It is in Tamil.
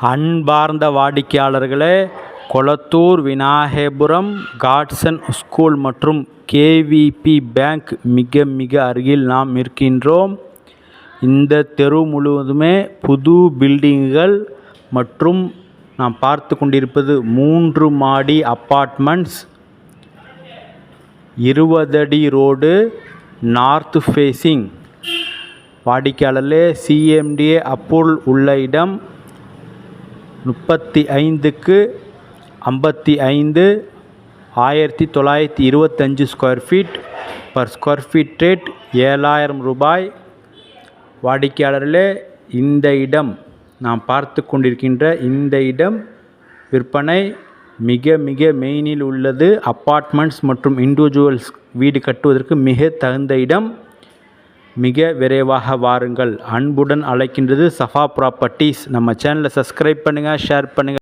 அன்பார்ந்த வாடிக்கையாளர்களே, கொளத்தூர், விநாயகபுரம் காட்சன் ஸ்கூல் மற்றும் கேவிபி பேங்க் மிக மிக அருகில் நாம் இருக்கின்றோம். இந்த தெரு முழுவதுமே புது பில்டிங்குகள் மற்றும் நாம் பார்த்து கொண்டிருப்பது 3 மாடி அப்பார்ட்மெண்ட்ஸ், 20 அடி ரோடு, நார்த் ஃபேஸிங். வாடிக்கையாளர்களே, சிஎம்டிஏ அப்ரூவல் உள்ள இடம் 35க்கு 55, 1925 square feet. Per square feet rate 7000 ரூபாய். வாடிக்கையாளர்களே, இந்த இடம் நாம் பார்த்து கொண்டிருக்கின்ற இந்த இடம் விற்பனை மிக மிக மெயினில் உள்ளது. அப்பார்ட்மெண்ட்ஸ் மற்றும் இண்டிவிஜுவல்ஸ் வீடு கட்டுவதற்கு மிக தகுந்த இடம். மிக விரைவாக வாருங்கள். அன்புடன் அழைக்கின்றது சஃபா ப்ராப்பர்ட்டிஸ். நம்ம சேனலை சப்ஸ்கிரைப் பண்ணுங்கள், ஷேர் பண்ணுங்கள்.